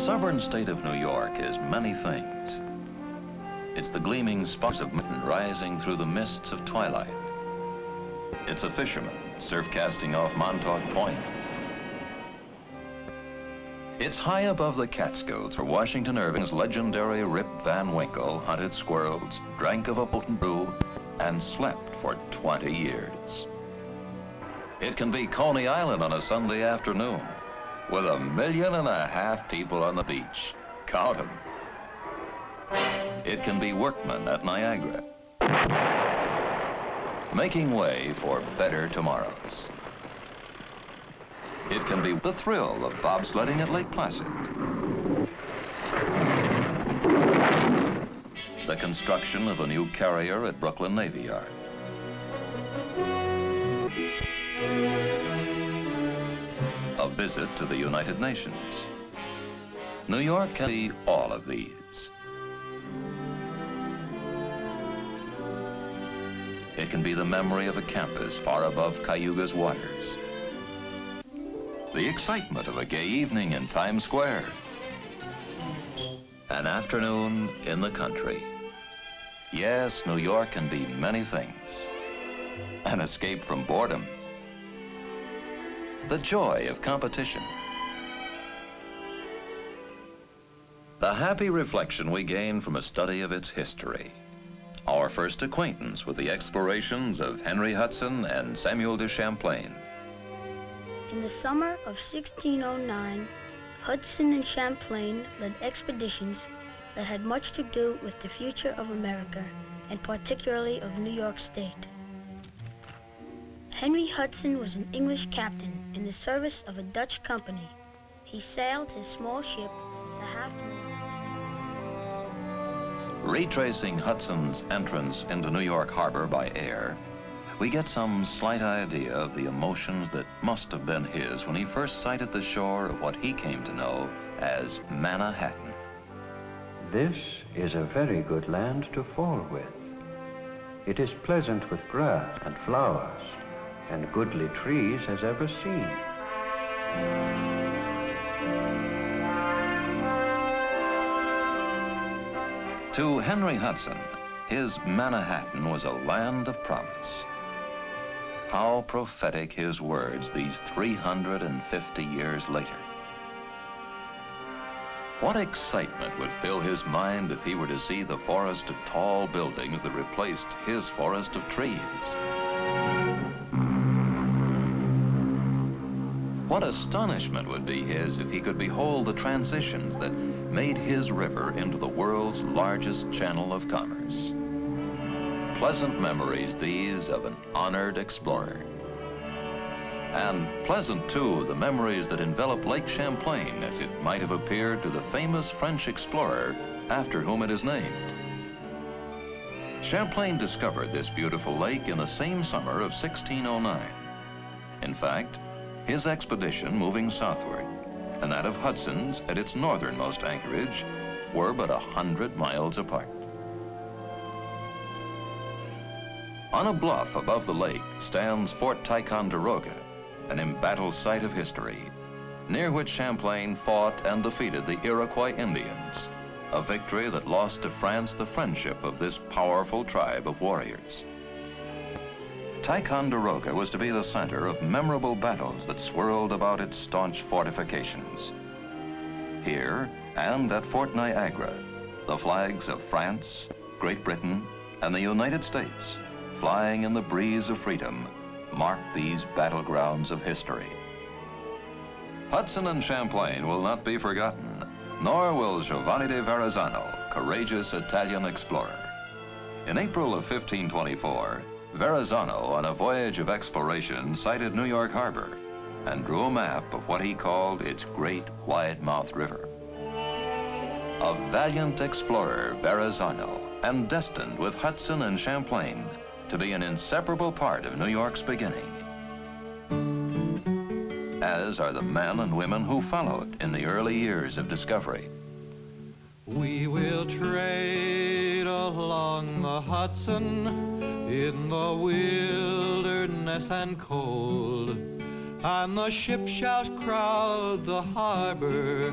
sovereign state of New York is many things. It's the gleaming sparks of mountain rising through the mists of twilight. It's a fisherman surf casting off Montauk Point. It's high above the Catskills where Washington Irving's legendary Rip Van Winkle hunted squirrels, drank of a potent brew, and slept for 20 years. It can be Coney Island on a Sunday afternoon with 1.5 million people on the beach. Count 'em. It can be workmen at Niagara, making way for better tomorrows. It can be the thrill of bobsledding at Lake Placid, the construction of a new carrier at Brooklyn Navy Yard, a visit to the United Nations. New York can be all of these. It can be the memory of a campus far above Cayuga's waters, the excitement of a gay evening in Times Square, an afternoon in the country. Yes, New York can be many things. An escape from boredom, the joy of competition, the happy reflection we gain from a study of its history, our first acquaintance with the explorations of Henry Hudson and Samuel de Champlain. In the summer of 1609, Hudson and Champlain led expeditions that had much to do with the future of America, and particularly of New York State. Henry Hudson was an English captain in the service of a Dutch company. He sailed his small ship, the Half Moon. Retracing Hudson's entrance into New York Harbor by air, we get some slight idea of the emotions that must have been his when he first sighted the shore of what he came to know as Manhattan. This is a very good land to fall with. It is pleasant with grass and flowers, and goodly trees as ever seen. To Henry Hudson, his Manhattan was a land of promise. How prophetic his words these 350 years later. What excitement would fill his mind if he were to see the forest of tall buildings that replaced his forest of trees. What astonishment would be his if he could behold the transitions that made his river into the world's largest channel of commerce. Pleasant memories these of an honored explorer. And pleasant, too, the memories that envelop Lake Champlain as it might have appeared to the famous French explorer after whom it is named. Champlain discovered this beautiful lake in the same summer of 1609. In fact, his expedition moving southward, and that of Hudson's at its northernmost anchorage, were but 100 miles apart. On a bluff above the lake stands Fort Ticonderoga, an embattled site of history, near which Champlain fought and defeated the Iroquois Indians, a victory that lost to France the friendship of this powerful tribe of warriors. Ticonderoga was to be the center of memorable battles that swirled about its staunch fortifications. Here, and at Fort Niagara, the flags of France, Great Britain, and the United States, flying in the breeze of freedom, marked these battlegrounds of history. Hudson and Champlain will not be forgotten, nor will Giovanni de Verrazzano, courageous Italian explorer. In April of 1524, Verrazzano, on a voyage of exploration, sighted New York Harbor and drew a map of what he called its great wide-mouthed river. A valiant explorer, Verrazzano, and destined with Hudson and Champlain to be an inseparable part of New York's beginning, as are the men and women who followed in the early years of discovery. We will trade along the Hudson in the wilderness and cold, and the ship shall crowd the harbor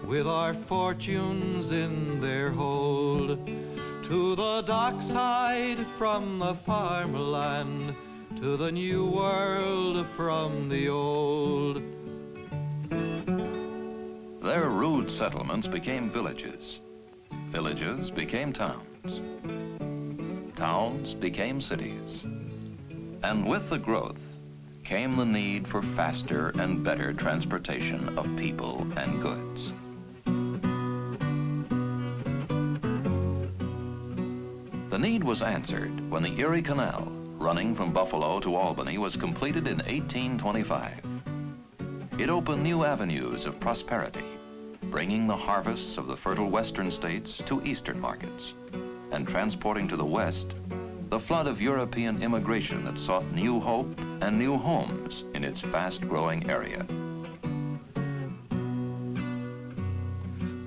with our fortunes in their hold. To the dockside from the farmland, to the new world from the old. Their rude settlements became villages. Villages became towns. Towns became cities. And with the growth came the need for faster and better transportation of people and goods. The need was answered when the Erie Canal, running from Buffalo to Albany, was completed in 1825. It opened new avenues of prosperity, bringing the harvests of the fertile western states to eastern markets, and transporting to the west the flood of European immigration that sought new hope and new homes in its fast-growing area.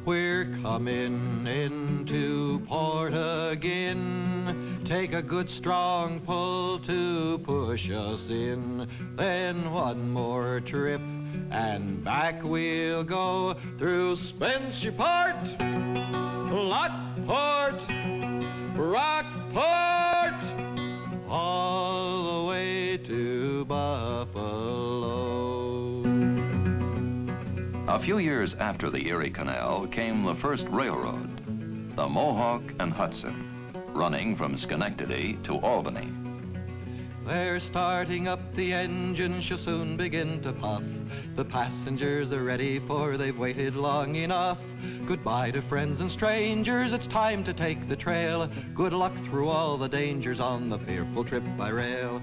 We're coming into port again. Take a good strong pull to push us in. Then one more trip and back we'll go through Spencerport, Lockport, Rockport, all the way to Buffalo. A few years after the Erie Canal came the first railroad, the Mohawk and Hudson, running from Schenectady to Albany. They're starting up, the engine shall soon begin to puff. The passengers are ready, for they've waited long enough. Goodbye to friends and strangers, it's time to take the trail. Good luck through all the dangers on the fearful trip by rail.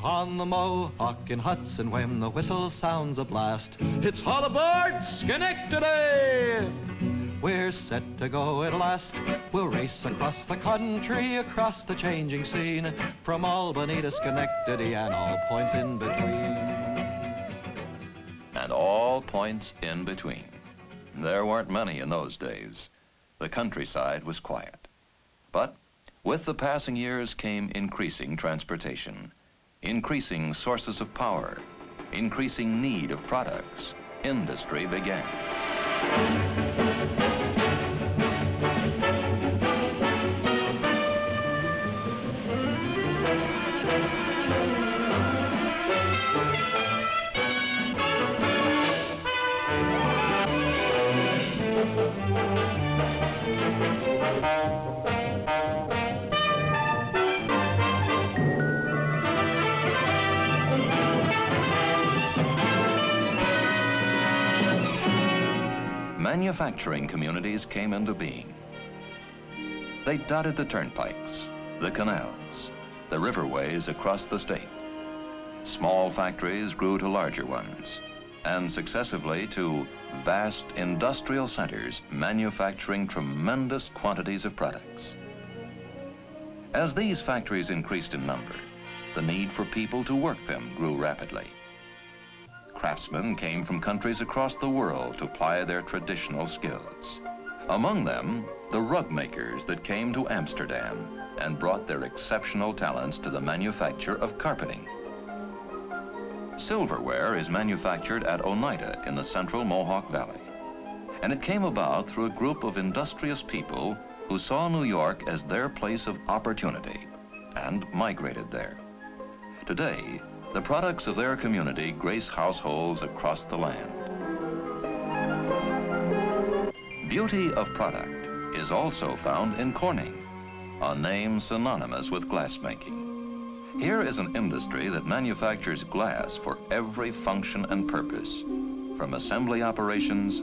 On the Mohawk and Hudson, when the whistle sounds a blast, it's all aboard Schenectady! We're set to go at last. We'll race across the country, across the changing scene, from Albany to Schenectady and all points in between. And all points in between. There weren't many in those days. The countryside was quiet. But with the passing years came increasing transportation, increasing sources of power, increasing need of products. Industry began. Manufacturing communities came into being. They dotted the turnpikes, the canals, the riverways across the state. Small factories grew to larger ones, and successively to vast industrial centers manufacturing tremendous quantities of products. As these factories increased in number, the need for people to work them grew rapidly. Craftsmen came from countries across the world to ply their traditional skills. Among them, the rug makers that came to Amsterdam and brought their exceptional talents to the manufacture of carpeting. Silverware is manufactured at Oneida in the central Mohawk Valley, and it came about through a group of industrious people who saw New York as their place of opportunity and migrated there. Today, the products of their community grace households across the land. Beauty of product is also found in Corning, a name synonymous with glassmaking. Here is an industry that manufactures glass for every function and purpose, from assembly operations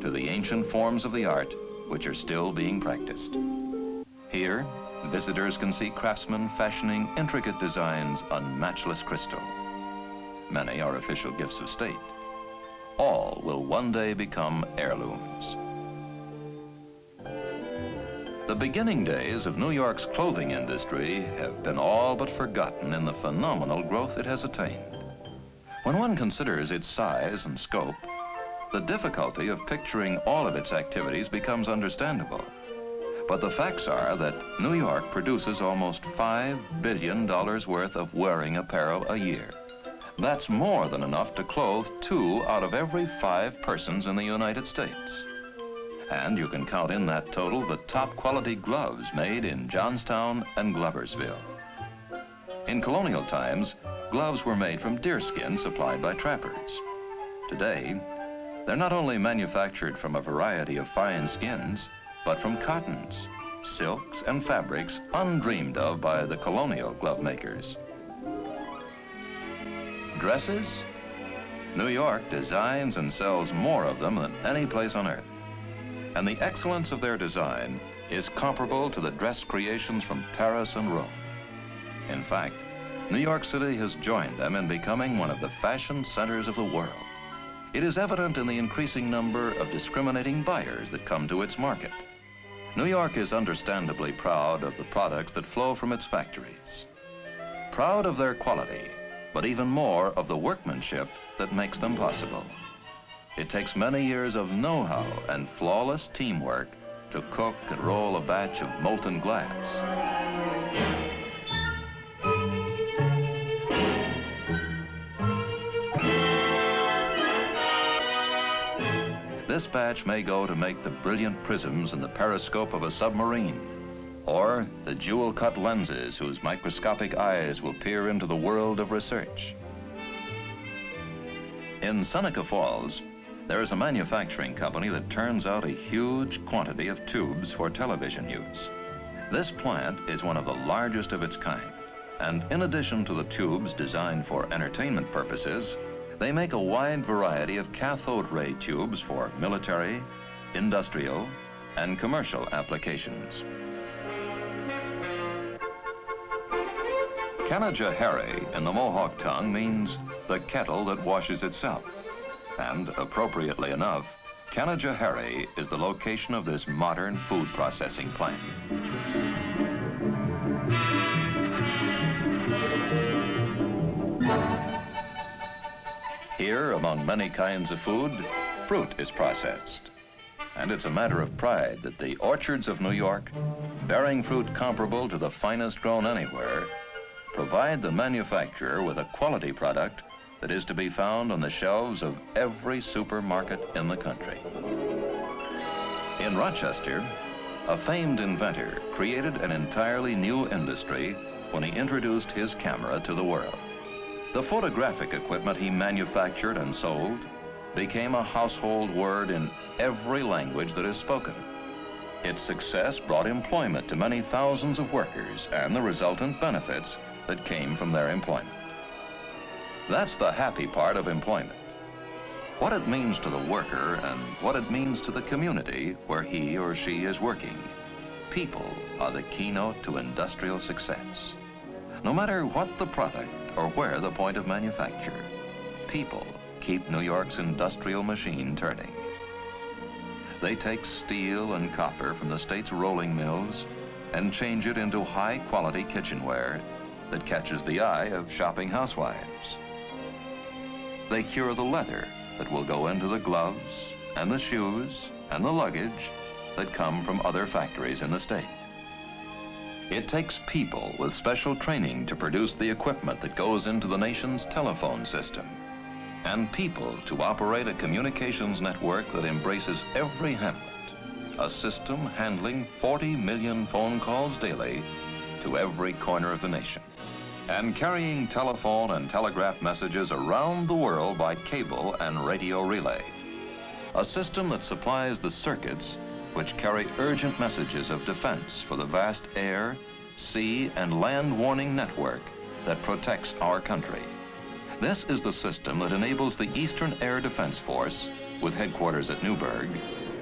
to the ancient forms of the art which are still being practiced. Here, visitors can see craftsmen fashioning intricate designs on matchless crystal. Many are official gifts of state. All will one day become heirlooms. The beginning days of New York's clothing industry have been all but forgotten in the phenomenal growth it has attained. When one considers its size and scope, the difficulty of picturing all of its activities becomes understandable. But the facts are that New York produces almost $5 billion worth of wearing apparel a year. That's more than enough to clothe 2 out of every 5 persons in the United States. And you can count in that total the top quality gloves made in Johnstown and Gloversville. In colonial times, gloves were made from deerskin supplied by trappers. Today, they're not only manufactured from a variety of fine skins, but from cottons, silks, and fabrics undreamed of by the colonial glove makers. Dresses? New York designs and sells more of them than any place on earth. And the excellence of their design is comparable to the dress creations from Paris and Rome. In fact, New York City has joined them in becoming one of the fashion centers of the world. It is evident in the increasing number of discriminating buyers that come to its market. New York is understandably proud of the products that flow from its factories. Proud of their quality, but even more of the workmanship that makes them possible. It takes many years of know-how and flawless teamwork to cook and roll a batch of molten glass. This batch may go to make the brilliant prisms in the periscope of a submarine, or the jewel-cut lenses whose microscopic eyes will peer into the world of research. In Seneca Falls, there is a manufacturing company that turns out a huge quantity of tubes for television use. This plant is one of the largest of its kind, and in addition to the tubes designed for entertainment purposes, they make a wide variety of cathode ray tubes for military, industrial, and commercial applications. Kanajahari in the Mohawk tongue means the kettle that washes itself. And appropriately enough, Kanajahari is the location of this modern food processing plant. Here, among many kinds of food, fruit is processed. And it's a matter of pride that the orchards of New York, bearing fruit comparable to the finest grown anywhere, provide the manufacturer with a quality product that is to be found on the shelves of every supermarket in the country. In Rochester, a famed inventor created an entirely new industry when he introduced his camera to the world. The photographic equipment he manufactured and sold became a household word in every language that is spoken. Its success brought employment to many thousands of workers and the resultant benefits that came from their employment. That's the happy part of employment. What it means to the worker and what it means to the community where he or she is working. People are the keynote to industrial success. No matter what the product or where the point of manufacture, people keep New York's industrial machine turning. They take steel and copper from the state's rolling mills and change it into high-quality kitchenware that catches the eye of shopping housewives. They cure the leather that will go into the gloves and the shoes and the luggage that come from other factories in the state. It takes people with special training to produce the equipment that goes into the nation's telephone system, and people to operate a communications network that embraces every hamlet, a system handling 40 million phone calls daily to every corner of the nation, and carrying telephone and telegraph messages around the world by cable and radio relay. A system that supplies the circuits which carry urgent messages of defense for the vast air, sea, and land warning network that protects our country. This is the system that enables the Eastern Air Defense Force, with headquarters at Newburgh,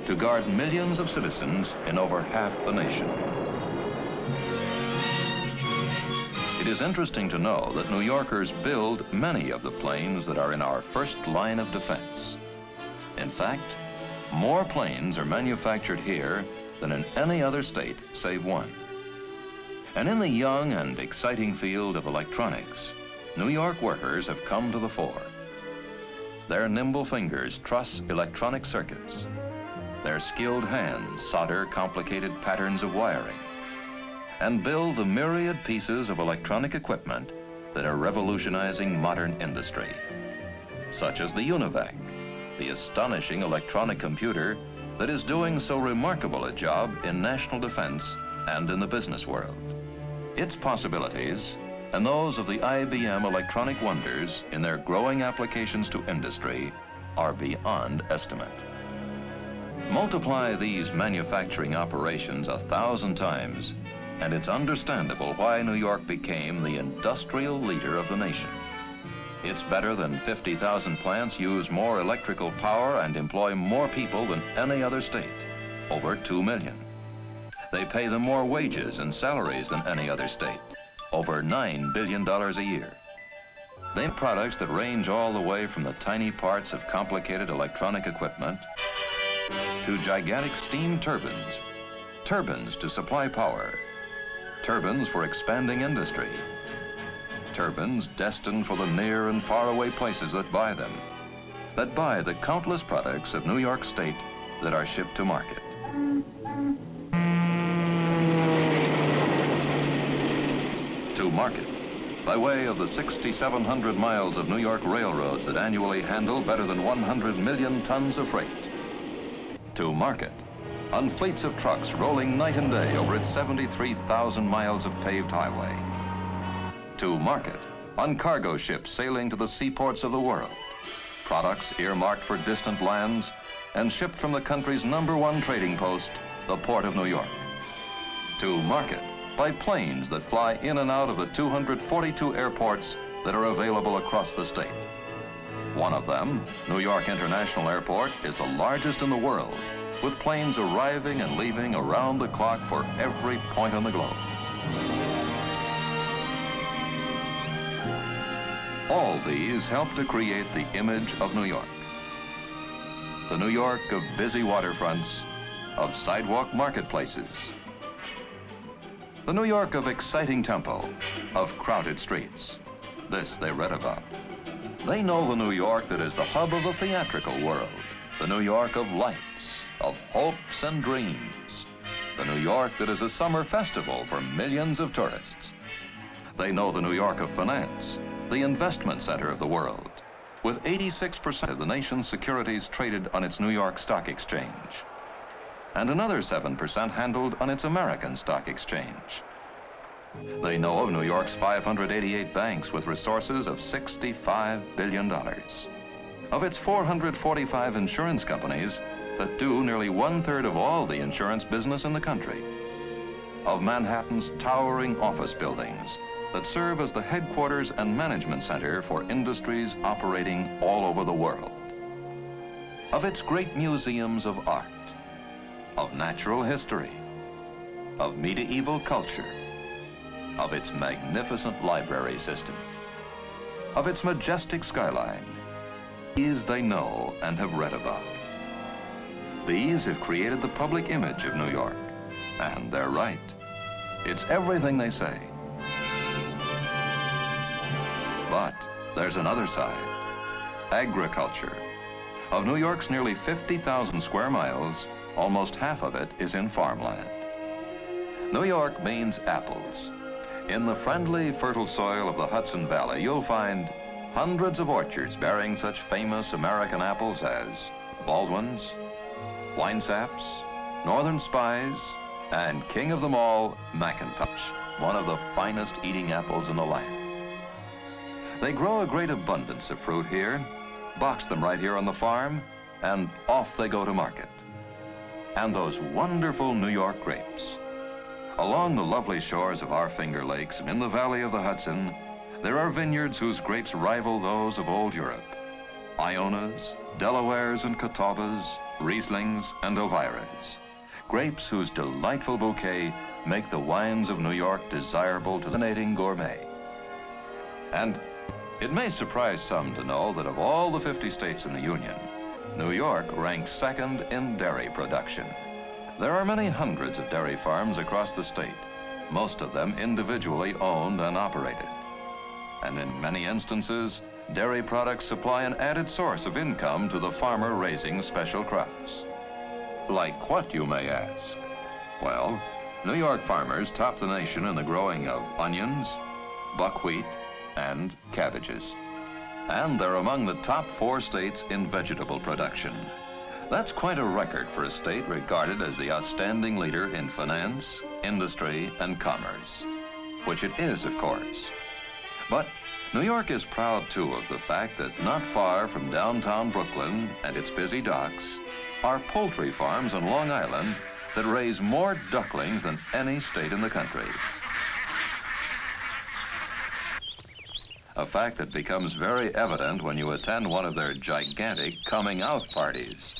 to guard millions of citizens in over half the nation. It is interesting to know that New Yorkers build many of the planes that are in our first line of defense. In fact, more planes are manufactured here than in any other state save one. And in the young and exciting field of electronics, New York workers have come to the fore. Their nimble fingers truss electronic circuits. Their skilled hands solder complicated patterns of wiring and build the myriad pieces of electronic equipment that are revolutionizing modern industry, such as the UNIVAC, the astonishing electronic computer that is doing so remarkable a job in national defense and in the business world. Its possibilities, and those of the IBM electronic wonders in their growing applications to industry, are beyond estimate. Multiply these manufacturing operations 1,000 times, and it's understandable why New York became the industrial leader of the nation. It's better than 50,000 plants use more electrical power and employ more people than any other state, over 2 million. They pay them more wages and salaries than any other state, over $9 billion a year. They have products that range all the way from the tiny parts of complicated electronic equipment to gigantic steam turbines, turbines to supply power, turbines for expanding industry, turbines destined for the near and faraway places that buy them, that buy the countless products of New York State that are shipped to market. To market, by way of the 6,700 miles of New York railroads that annually handle better than 100 million tons of freight. To market, on fleets of trucks rolling night and day over its 73,000 miles of paved highway. To market, on cargo ships sailing to the seaports of the world, products earmarked for distant lands and shipped from the country's #1 trading post, the Port of New York. To market, by planes that fly in and out of the 242 airports that are available across the state. One of them, New York International Airport, is the largest in the world, with planes arriving and leaving around the clock for every point on the globe. All these help to create the image of New York. The New York of busy waterfronts, of sidewalk marketplaces. The New York of exciting tempo, of crowded streets. This they read about. They know the New York that is the hub of the theatrical world, the New York of lights, of hopes and dreams, the New York that is a summer festival for millions of tourists. They know the New York of finance, the investment center of the world, with 86% of the nation's securities traded on its New York Stock Exchange, and another 7% handled on its American Stock Exchange. They know of New York's 588 banks with resources of $65 billion, of its 445 insurance companies that do nearly 1/3 of all the insurance business in the country, of Manhattan's towering office buildings that serve as the headquarters and management center for industries operating all over the world, of its great museums of art, of natural history, of medieval culture, of its magnificent library system, of its majestic skyline. These they know and have read about. These have created the public image of New York, and they're right. It's everything they say. But there's another side, agriculture. Of New York's nearly 50,000 square miles, almost half of it is in farmland. New York means apples. In the friendly, fertile soil of the Hudson Valley, you'll find hundreds of orchards bearing such famous American apples as Baldwin's, Winesaps, Northern Spies, and king of them all, McIntosh, one of the finest eating apples in the land. They grow a great abundance of fruit here, box them right here on the farm, and off they go to market. And those wonderful New York grapes. Along the lovely shores of our Finger Lakes and in the valley of the Hudson, there are vineyards whose grapes rival those of old Europe. Ionas, Delawares and Catawbas, Rieslings and Elviras. Grapes whose delightful bouquet make the wines of New York desirable to the native gourmet. And it may surprise some to know that of all the 50 states in the Union, New York ranks second in dairy production. There are many hundreds of dairy farms across the state, most of them individually owned and operated. And in many instances, dairy products supply an added source of income to the farmer raising special crops. Like what, you may ask? Well, New York farmers top the nation in the growing of onions, buckwheat, and cabbages. And they're among the top 4 states in vegetable production. That's quite a record for a state regarded as the outstanding leader in finance, industry, and commerce, which it is, of course. But New York is proud, too, of the fact that not far from downtown Brooklyn and its busy docks are poultry farms on Long Island that raise more ducklings than any state in the country. A fact that becomes very evident when you attend one of their gigantic coming out parties.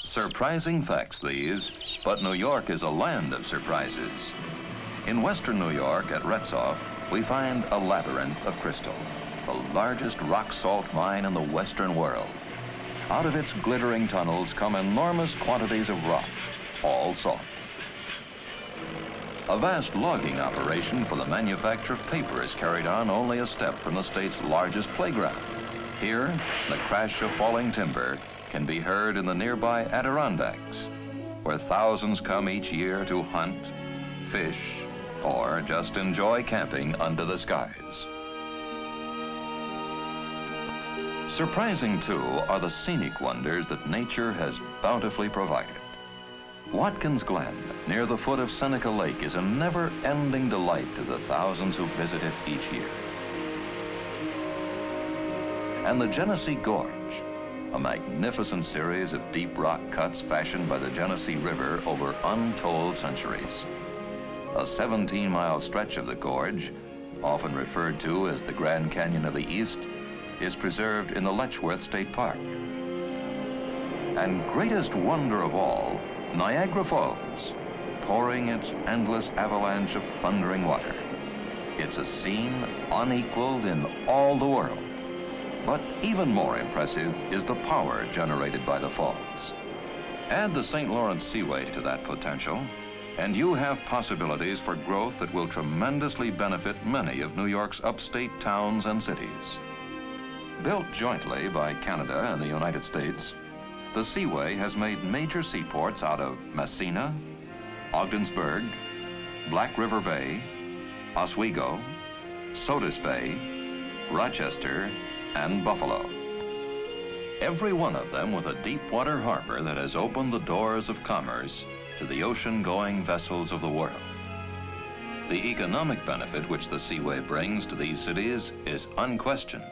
Surprising facts, these, but New York is a land of surprises. In western New York at Retzoff, we find a labyrinth of crystal, the largest rock salt mine in the western world. Out of its glittering tunnels come enormous quantities of rock, all salt. A vast logging operation for the manufacture of paper is carried on only a step from the state's largest playground. Here, the crash of falling timber can be heard in the nearby Adirondacks, where thousands come each year to hunt, fish, or just enjoy camping under the skies. Surprising, too, are the scenic wonders that nature has bountifully provided. Watkins Glen, near the foot of Seneca Lake, is a never-ending delight to the thousands who visit it each year. And the Genesee Gorge, a magnificent series of deep rock cuts fashioned by the Genesee River over untold centuries. A 17-mile stretch of the gorge, often referred to as the Grand Canyon of the East, is preserved in the Letchworth State Park. And greatest wonder of all, Niagara Falls, pouring its endless avalanche of thundering water. It's a scene unequaled in all the world. But even more impressive is the power generated by the falls. Add the St. Lawrence Seaway to that potential, and you have possibilities for growth that will tremendously benefit many of New York's upstate towns and cities. Built jointly by Canada and the United States, the Seaway has made major seaports out of Messina, Ogdensburg, Black River Bay, Oswego, Sodus Bay, Rochester, and Buffalo. Every one of them with a deep water harbor that has opened the doors of commerce to the ocean-going vessels of the world. The economic benefit which the Seaway brings to these cities is unquestioned.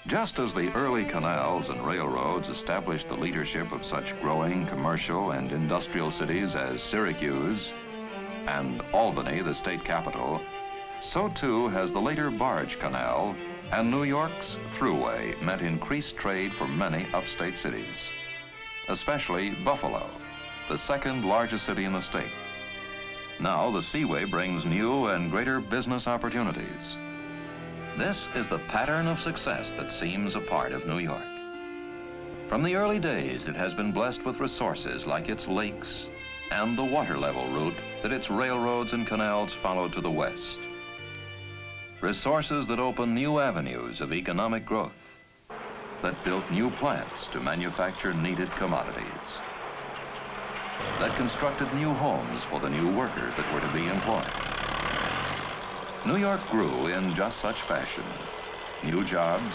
Just as the early canals and railroads established the leadership of such growing commercial and industrial cities as Syracuse and Albany, the state capital, so too has the later barge canal and New York's thruway meant increased trade for many upstate cities, especially Buffalo, the second largest city in the state. Now the Seaway brings new and greater business opportunities. This is the pattern of success that seems a part of New York. From the early days, it has been blessed with resources like its lakes and the water level route that its railroads and canals followed to the west. Resources that opened new avenues of economic growth, that built new plants to manufacture needed commodities, that constructed new homes for the new workers that were to be employed. New York grew in just such fashion. New jobs,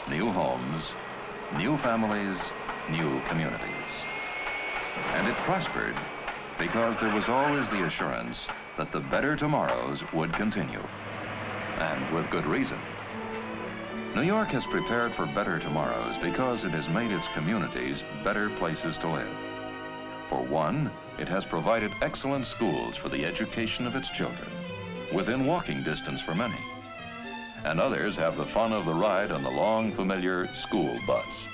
new homes, new families, new communities. And it prospered because there was always the assurance that the better tomorrows would continue. And with good reason. New York has prepared for better tomorrows because it has made its communities better places to live. For one, it has provided excellent schools for the education of its children, within walking distance for many. And others have the fun of the ride on the long, familiar school bus.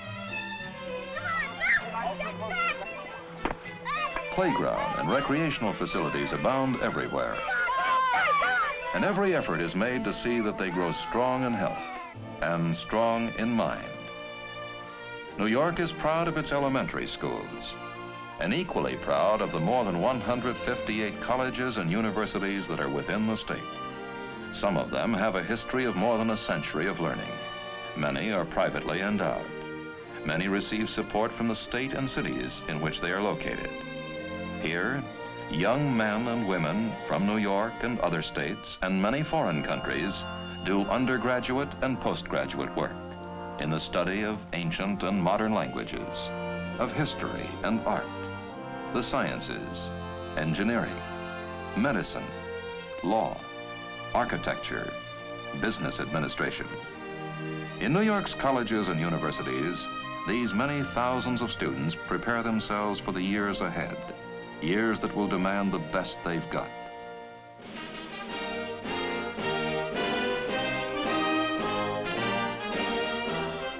Playground and recreational facilities abound everywhere. And every effort is made to see that they grow strong in health and strong in mind. New York is proud of its elementary schools, and equally proud of the more than 158 colleges and universities that are within the state. Some of them have a history of more than a century of learning. Many are privately endowed. many receive support from the state and cities in which they are located. Here, young men and women from New York and other states and many foreign countries do undergraduate and postgraduate work in the study of ancient and modern languages, of history and art, the sciences, engineering, medicine, law, architecture, business administration. In New York's colleges and universities, these many thousands of students prepare themselves for the years ahead, years that will demand the best they've got.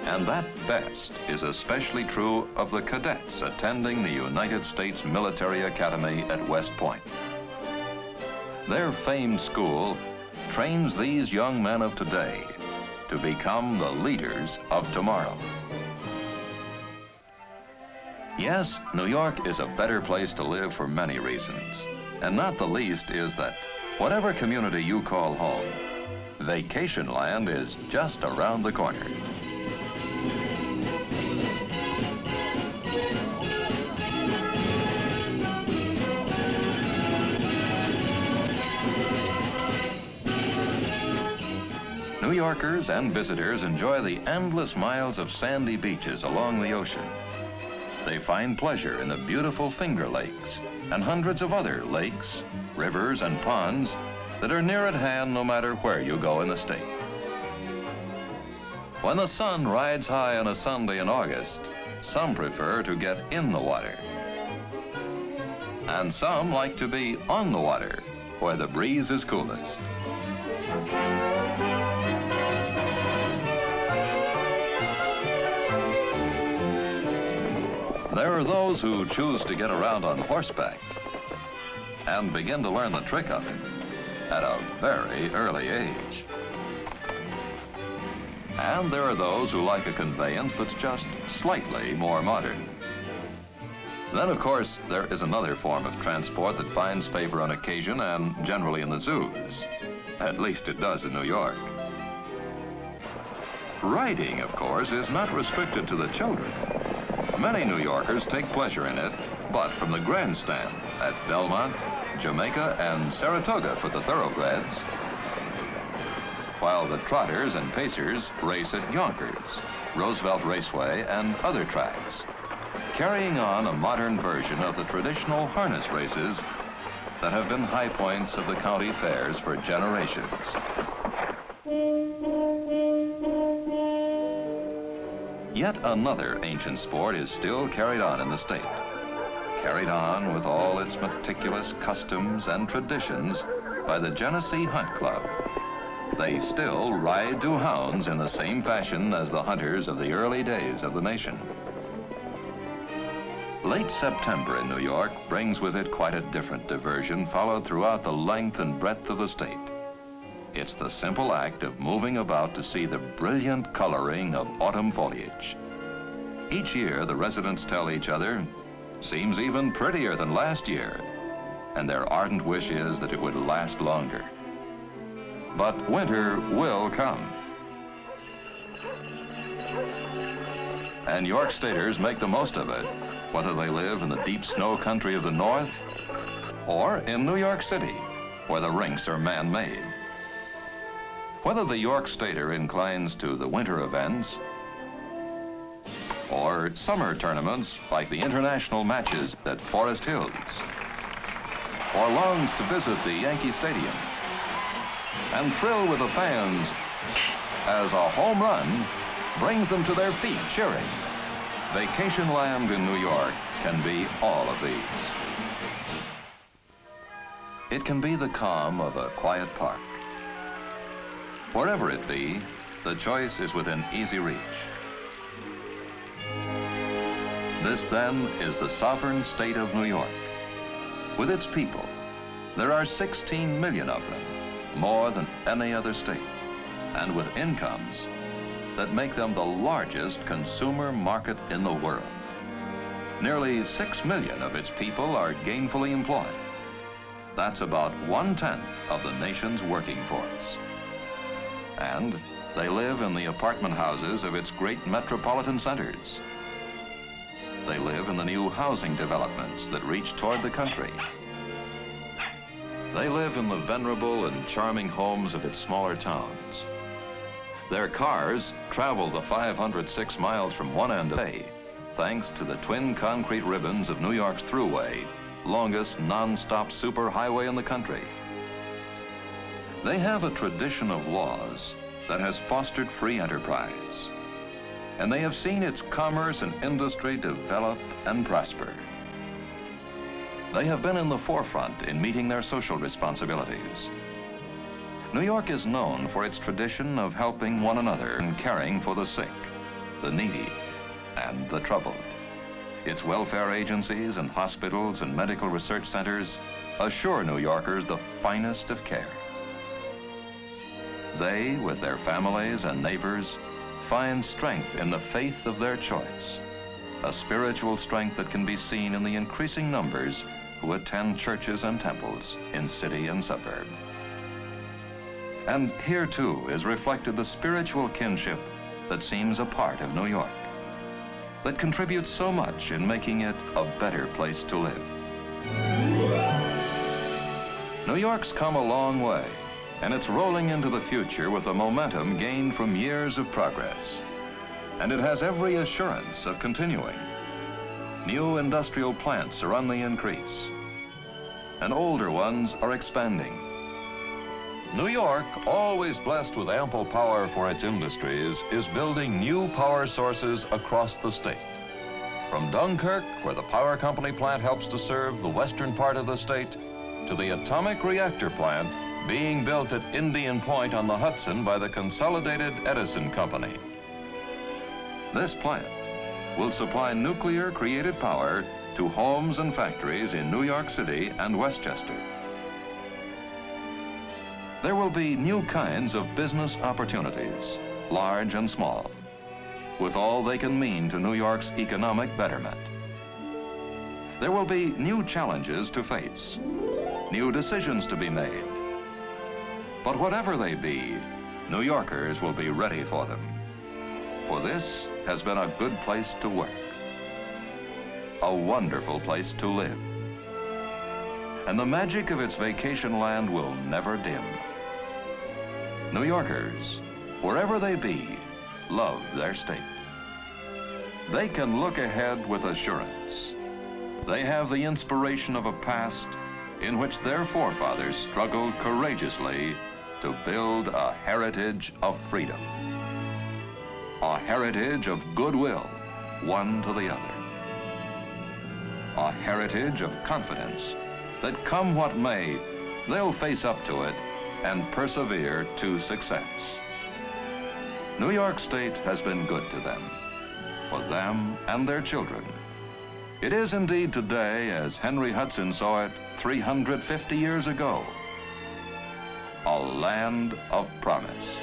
And that best is especially true of the cadets attending the United States Military Academy at West Point. Their famed school trains these young men of today to become the leaders of tomorrow. Yes, New York is a better place to live for many reasons, and not the least is that whatever community you call home, vacation land is just around the corner. New Yorkers and visitors enjoy the endless miles of sandy beaches along the ocean. They find pleasure in the beautiful Finger Lakes and hundreds of other lakes, rivers, and ponds that are near at hand no matter where you go in the state. When the sun rides high on a Sunday in August, some prefer to get in the water. And some like to be on the water, where the breeze is coolest. There are those who choose to get around on horseback and begin to learn the trick of it at a very early age. And there are those who like a conveyance that's just slightly more modern. Then, of course, there is another form of transport that finds favor on occasion and generally in the zoos. At least it does in New York. Riding, of course, is not restricted to the children. Many New Yorkers take pleasure in it, but from the grandstand at Belmont, Jamaica, and Saratoga for the thoroughbreds, while the trotters and pacers race at Yonkers, Roosevelt Raceway, and other tracks, carrying on a modern version of the traditional harness races that have been high points of the county fairs for generations. Yet another ancient sport is still carried on in the state, carried on with all its meticulous customs and traditions by the Genesee Hunt Club. They still ride to hounds in the same fashion as the hunters of the early days of the nation. Late September in New York brings with it quite a different diversion followed throughout the length and breadth of the state. It's the simple act of moving about to see the brilliant coloring of autumn foliage. Each year, the residents tell each other, seems even prettier than last year, and their ardent wish is that it would last longer. But winter will come. And York Staters make the most of it, whether they live in the deep snow country of the north or in New York City, where the rinks are man-made. Whether the York Stater inclines to the winter events or summer tournaments like the international matches at Forest Hills, or longs to visit the Yankee Stadium and thrill with the fans as a home run brings them to their feet cheering, vacation land in New York can be all of these. It can be the calm of a quiet park. Wherever it be, the choice is within easy reach. This, then, is the sovereign state of New York. With its people, there are 16 million of them, more than any other state, and with incomes that make them the largest consumer market in the world. Nearly 6 million of its people are gainfully employed. That's about 1/10 of the nation's working force. And they live in the apartment houses of its great metropolitan centers, They live in the new housing developments that reach toward the country. They live in the venerable and charming homes of its smaller towns. Their cars travel the 506 miles from one end of the day, thanks to the twin concrete ribbons of New York's Thruway, longest non-stop superhighway in the country. They have a tradition of laws that has fostered free enterprise, and they have seen its commerce and industry develop and prosper. They have been in the forefront in meeting their social responsibilities. New York is known for its tradition of helping one another and caring for the sick, the needy, and the troubled. Its welfare agencies and hospitals and medical research centers assure New Yorkers the finest of care. They, with their families and neighbors, find strength in the faith of their choice, a spiritual strength that can be seen in the increasing numbers who attend churches and temples in city and suburb. And here, too, is reflected the spiritual kinship that seems a part of New York, that contributes so much in making it a better place to live. New York's come a long way, and it's rolling into the future with a momentum gained from years of progress. And it has every assurance of continuing. New industrial plants are on the increase, and older ones are expanding. New York, always blessed with ample power for its industries, is building new power sources across the state. From Dunkirk, where the power company plant helps to serve the western part of the state, to the atomic reactor plant being built at Indian Point on the Hudson by the Consolidated Edison Company. This plant will supply nuclear-created power to homes and factories in New York City and Westchester. There will be new kinds of business opportunities, large and small, with all they can mean to New York's economic betterment. There will be new challenges to face, new decisions to be made. But whatever they be, New Yorkers will be ready for them. For this has been a good place to work, a wonderful place to live. And the magic of its vacation land will never dim. New Yorkers, wherever they be, love their state. They can look ahead with assurance. They have the inspiration of a past in which their forefathers struggled courageously to build a heritage of freedom, a heritage of goodwill, one to the other, a heritage of confidence that come what may, they'll face up to it and persevere to success. New York State has been good to them, for them and their children. It is indeed today, as Henry Hudson saw it 350 years ago, a land of promise.